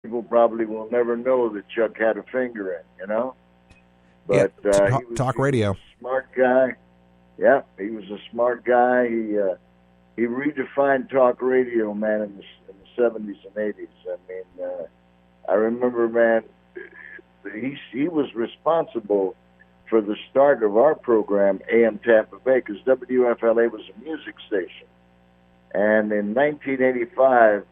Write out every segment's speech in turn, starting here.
people probably will never know that Chuck had a finger in, Yeah, But talk he was radio. a smart guy. Yeah, he was a smart guy. He redefined talk radio, man, in the 70s and 80s. I mean, I remember, man, he was responsible for the start of our program, AM Tampa Bay, because WFLA was a music station. And in 1985,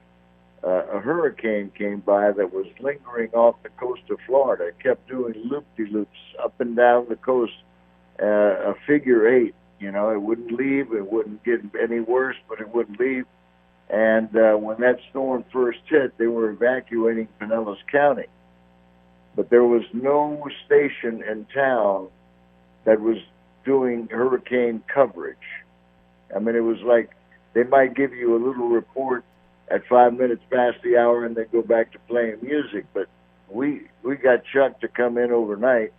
a hurricane came by that was lingering off the coast of Florida. It kept doing loop-de-loops up and down the coast, a figure eight. It wouldn't leave. It wouldn't get any worse, but it wouldn't leave. And when that storm first hit, they were evacuating Pinellas County. But there was no station in town that was doing hurricane coverage. I mean, it was like they might give you a little report at 5 minutes past the hour and then go back to playing music. But we got Chuck to come in overnight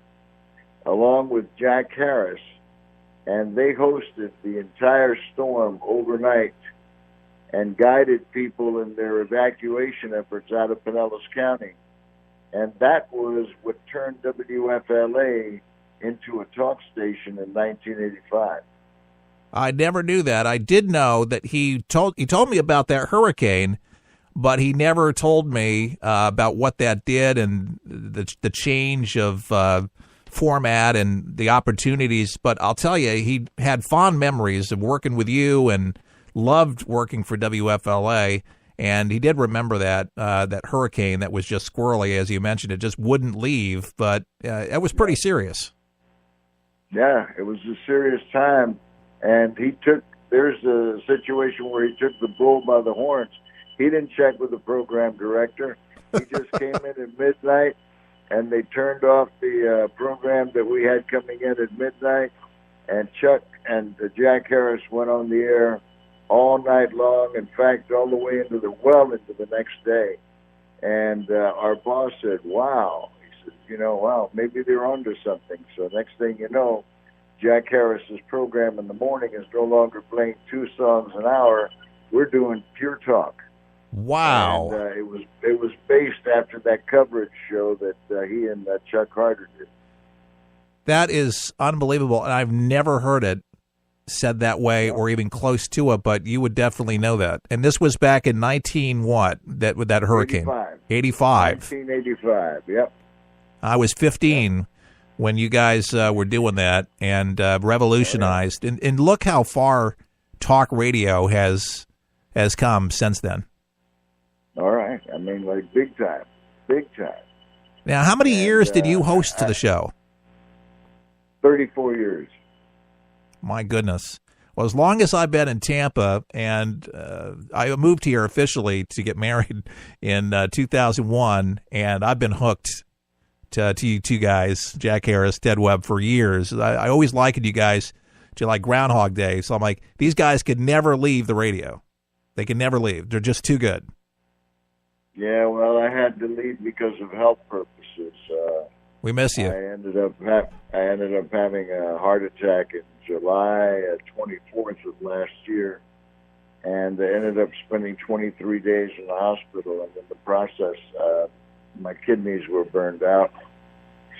along with Jack Harris, and they hosted the entire storm overnight and guided people in their evacuation efforts out of Pinellas County. And that was what turned WFLA into a talk station in 1985. I never knew that. I did know that he told me about that hurricane, but he never told me about what that did and the change of format and the opportunities. But I'll tell you, he had fond memories of working with you and loved working for WFLA. And he did remember that hurricane that was just squirrely, as you mentioned. It just wouldn't leave, but it was pretty serious. Yeah, it was a serious time. And there's a situation where he took the bull by the horns. He didn't check with the program director. He just came in at midnight, and they turned off the program that we had coming in at midnight. And Chuck and Jack Harris went on the air all night long. In fact, all the way into the next day. And our boss said, wow. He said, wow, maybe they're onto something. So next thing you know, Jack Harris's program in the morning is no longer playing 2 songs an hour. We're doing pure talk. Wow. And it was based after that coverage show that he and Chuck Harder did. That is unbelievable, and I've never heard it said that way or even close to it, but you would definitely know that. And this was back in 19 what? With that hurricane? 85. 1985, yep. I was 15 when you guys were doing that and revolutionized. Oh, yeah. And look how far talk radio has come since then. All right. I mean, like big time. Big time. Now, how many years did you host the show? 34 years. My goodness. Well, as long as I've been in Tampa, and I moved here officially to get married in 2001, and I've been hooked to you two guys, Jack Harris, Ted Webb, for years. I always likened you guys to like Groundhog Day. So I'm like, these guys could never leave the radio. They can never leave. They're just too good. Yeah, well, I had to leave because of health purposes. We miss you. I ended up having a heart attack in July 24th of last year, and I ended up spending 23 days in the hospital. And in the process, my kidneys were burned out,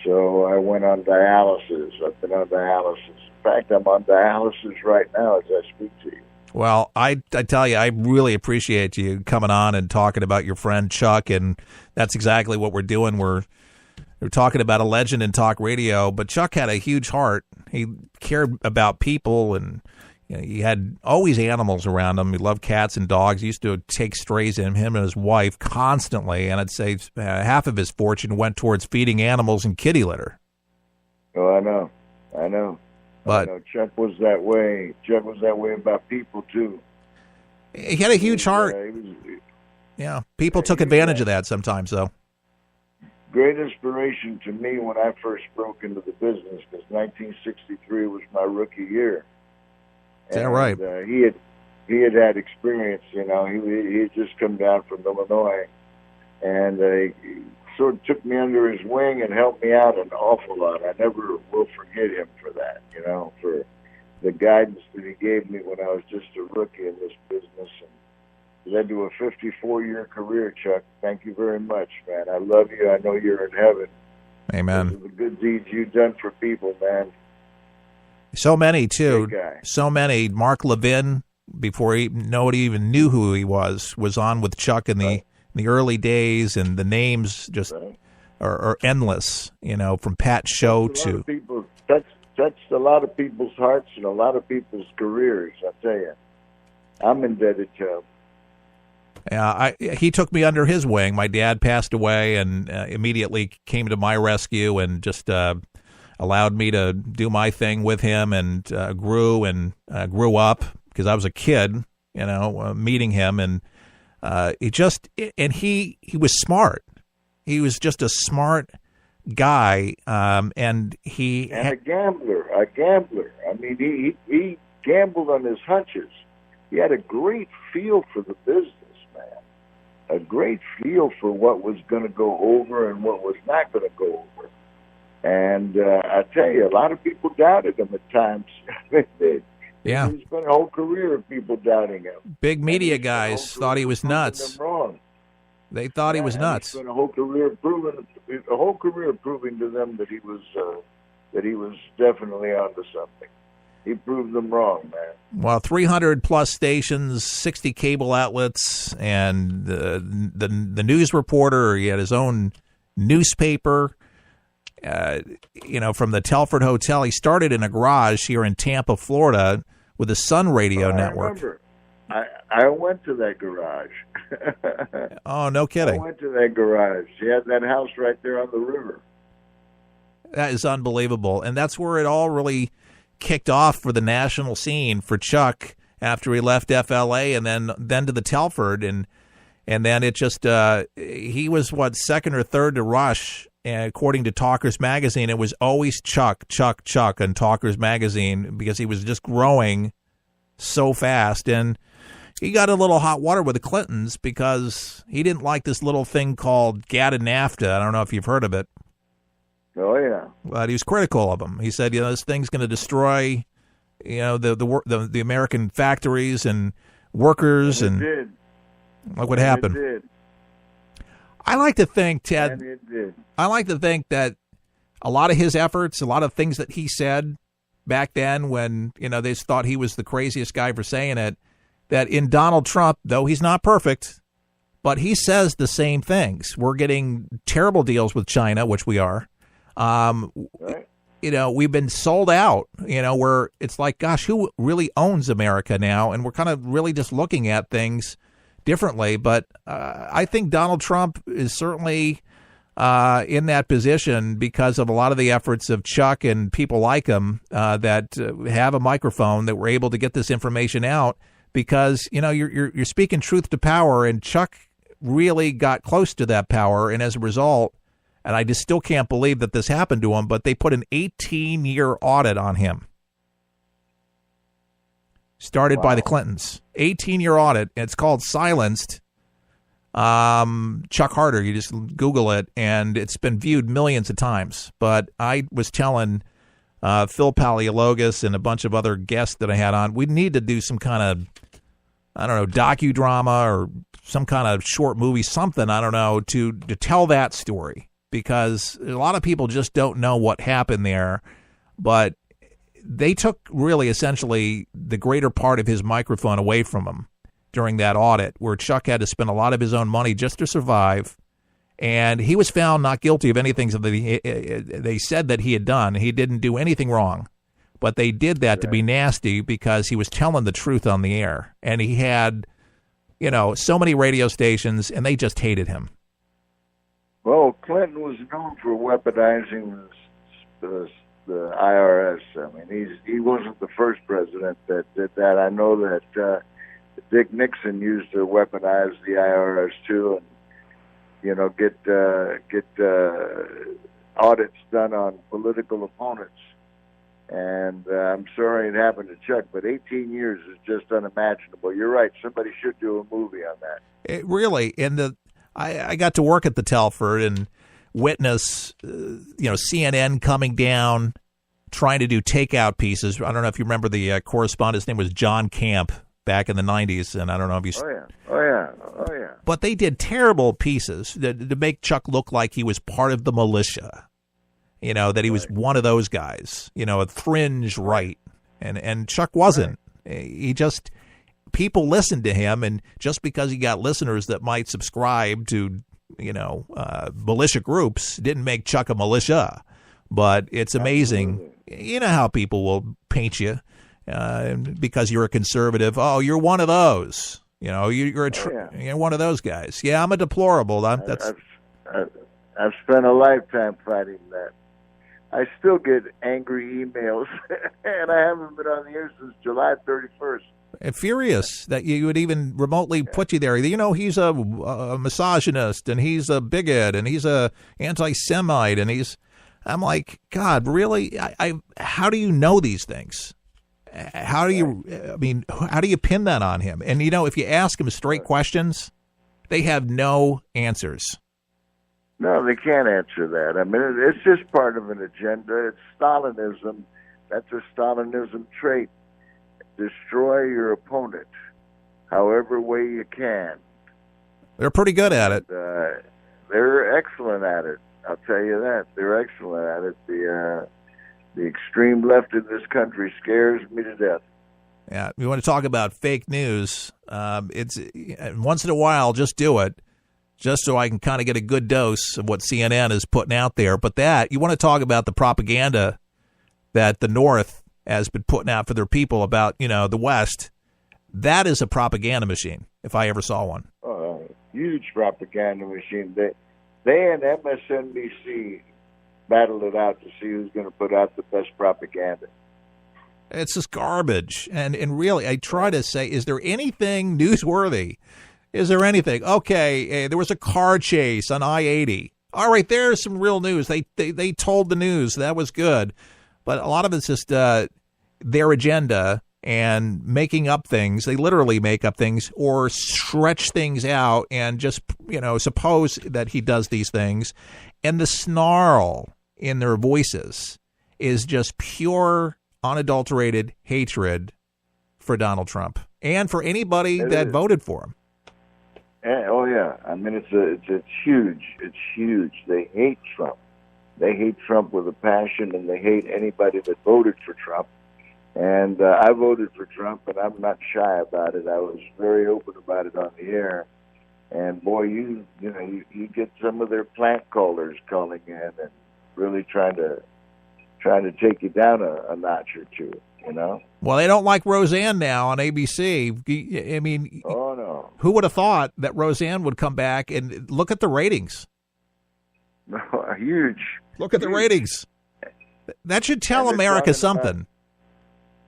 so I went on dialysis. I've been on dialysis. In fact, I'm on dialysis right now as I speak to you. Well, I tell you, I really appreciate you coming on and talking about your friend Chuck, and that's exactly what we're doing. We're talking about a legend in talk radio, but Chuck had a huge heart. He cared about people, and he had always animals around him. He loved cats and dogs. He used to take strays in him and his wife constantly, and I'd say half of his fortune went towards feeding animals and kitty litter. Oh, I know. But Chuck was that way. Chuck was that way about people too. He had a huge heart. Yeah, people took advantage of that sometimes, though. Great inspiration to me when I first broke into the business, because 1963 was my rookie year. Is that right? He had experience. He had just come down from Illinois, and he sort of took me under his wing and helped me out an awful lot. I never will forget him for that, for the guidance that he gave me when I was just a rookie in this business. And led to a 54-year career, Chuck. Thank you very much, man. I love you. I know you're in heaven. Amen. Those are the good deeds you've done for people, man. So many, too. Great guy. So many. Mark Levin, before nobody even knew who he was on with Chuck in the early days, and the names just are endless, from Pat Show to... Touched a lot of people's hearts and a lot of people's careers, I tell you. I'm indebted to him. He took me under his wing. My dad passed away and immediately came to my rescue and just allowed me to do my thing with him, and grew up because I was a kid, meeting him, and he was smart. He was just a smart guy, and a gambler. I mean, he gambled on his hunches. He had a great feel for the business, man. A great feel for what was going to go over and what was not going to go over. And I tell you, a lot of people doubted him at times. Yeah. He spent a whole career of people doubting him. Big media guys thought he was nuts. Wrong. They thought he was nuts. He spent a whole career proving to them that he was definitely onto something. He proved them wrong, man. Well, 300 plus stations, 60 cable outlets, and the news reporter. He had his own newspaper. From the Telford Hotel. He started in a garage here in Tampa, Florida, with the Sun Radio Network. I remember. I went to that garage. Oh, no kidding. I went to that garage. He had that house right there on the river. That is unbelievable. And that's where it all really kicked off for the national scene for Chuck after he left FLA and then to the Telford. And then it just, he was, second or third to Rush. And according to Talkers Magazine, it was always Chuck on Talkers Magazine because he was just growing so fast. And he got a little hot water with the Clintons because he didn't like this little thing called GATT and NAFTA. I don't know if you've heard of it. Oh, yeah. But he was critical of them. He said, this thing's going to destroy, the American factories and workers. And it did. Look what happened. It did. I like to think, Ted, and it did. I like to think that a lot of his efforts, a lot of things that he said back then when, they thought he was the craziest guy for saying it, that in Donald Trump, though he's not perfect, but he says the same things. We're getting terrible deals with China, which we are. Right. We've been sold out, where it's like, gosh, who really owns America now? And we're kind of really just looking at things differently. But I think Donald Trump is certainly in that position because of a lot of the efforts of Chuck and people like him that have a microphone that were able to get this information out. Because you're speaking truth to power, and Chuck really got close to that power, and as a result, and I just still can't believe that this happened to him, but they put an 18-year audit on him. Started by the Clintons. 18-year audit. It's called Silenced. Chuck Harder, you just Google it, and it's been viewed millions of times. But I was telling Phil Paleologos and a bunch of other guests that I had on, we need to do some kind of, docudrama or some kind of short movie, something, to tell that story. Because a lot of people just don't know what happened there. But they took really essentially the greater part of his microphone away from him during that audit, where Chuck had to spend a lot of his own money just to survive. And he was found not guilty of anything that they said that he had done. He didn't do anything wrong. But they did that to be nasty because he was telling the truth on the air. And he had, so many radio stations, and they just hated him. Well, Clinton was known for weaponizing the IRS. I mean, he wasn't the first president that did that. I know that Dick Nixon used to weaponize the IRS too, and get audits done on political opponents. And I'm sorry it happened to Chuck, but 18 years is just unimaginable. You're right. Somebody should do a movie on that. It really, and I got to work at the Telford and witness, CNN coming down, trying to do takeout pieces. I don't know if you remember the correspondent's name was John Camp, back in the 90s, and I don't know if you... Oh, yeah. But they did terrible pieces to make Chuck look like he was part of the militia, that he was one of those guys, a fringe right. And Chuck wasn't. He just... People listened to him, and just because he got listeners that might subscribe to, militia groups didn't make Chuck a militia. But it's amazing. Absolutely. You know how people will paint you because you're a conservative. Oh, you're one of those. You're one of those guys. Yeah, I'm a deplorable. I've spent a lifetime fighting that. I still get angry emails, and I haven't been on the air since July 31st. And furious that you would even remotely put you there. He's a misogynist, and he's a bigot, and he's a anti-Semite, and I'm like, God, really? How do you know these things? How do you pin that on him? And, if you ask him straight questions, they have no answers. No, they can't answer that. I mean, it's just part of an agenda. It's Stalinism. That's a Stalinism trait. Destroy your opponent however way you can. They're pretty good at it. They're excellent at it. I'll tell you that. They're excellent at it. The extreme left of this country scares me to death. Yeah, we want to talk about fake news. It's once in a while, just do it, just so I can kind of get a good dose of what CNN is putting out there. But you want to talk about the propaganda that the North has been putting out for their people about, the West. That is a propaganda machine, if I ever saw one. Huge propaganda machine. They and MSNBC battled it out to see who's going to put out the best propaganda. It's just garbage. And really, I try to say, is there anything newsworthy? Is there anything? Okay, there was a car chase on I-80. All right, there's some real news. They told the news. That was good. But a lot of it's just their agenda and making up things. They literally make up things or stretch things out and just, suppose that he does these things. And the snarl in their voices is just pure, unadulterated hatred for Donald Trump and for anybody that voted for him. Oh, yeah. I mean, it's huge. It's huge. They hate Trump. They hate Trump with a passion, and they hate anybody that voted for Trump. And I voted for Trump, and I'm not shy about it. I was very open about it on the air. And boy, you get some of their plant callers calling in and really trying to take you down a notch or two. Well, they don't like Roseanne now on ABC. I mean, oh no, who would have thought that Roseanne would come back and look at the ratings? No, huge. Look at the ratings. That should tell America something.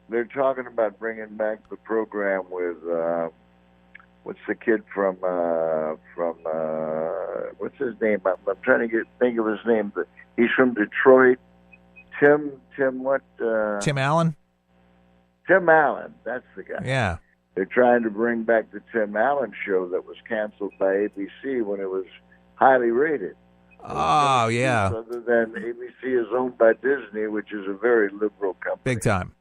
They're talking about bringing back the program with what's the kid from what's his name? I'm trying to think of his name, but he's from Detroit. Tim what? Tim Allen. Tim Allen, that's the guy. Yeah. They're trying to bring back the Tim Allen show that was canceled by ABC when it was highly rated. Oh, yeah. Other than ABC is owned by Disney, which is a very liberal company. Big time.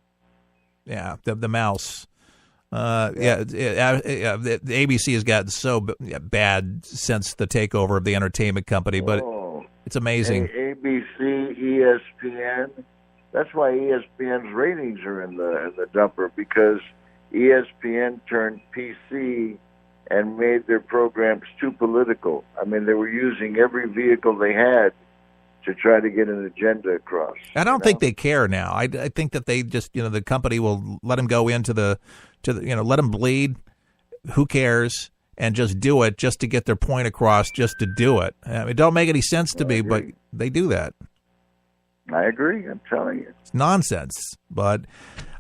Yeah, the mouse. The ABC has gotten so bad since the takeover of the entertainment company, but it's amazing. ABC, ESPN. That's why ESPN's ratings are in the dumper, because ESPN turned PC and made their programs too political. I mean, they were using every vehicle they had to try to get an agenda across. I don't think they care now. I think that they just, the company will let them go into the let them bleed. Who cares? And just do it just to get their point across, just to do it. It don't make any sense to me, but they do that. I agree. I'm telling you. It's nonsense. But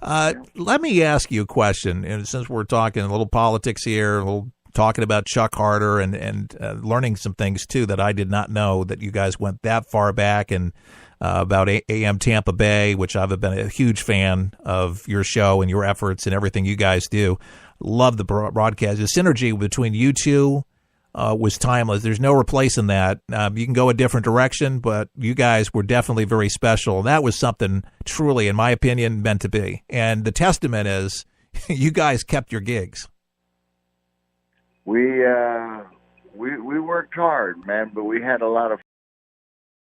let me ask you a question. And since we're talking a little politics here, a little talking about Chuck Harder and learning some things, too, that I did not know that you guys went that far back, and about AM Tampa Bay, which I've been a huge fan of your show and your efforts and everything you guys do. Love the broadcast. The synergy between you two was timeless. There's no replacing that. You can go a different direction, but you guys were definitely very special. And that was something truly, in my opinion, meant to be. And the testament is you guys kept your gigs. We worked hard, man, but we had a lot of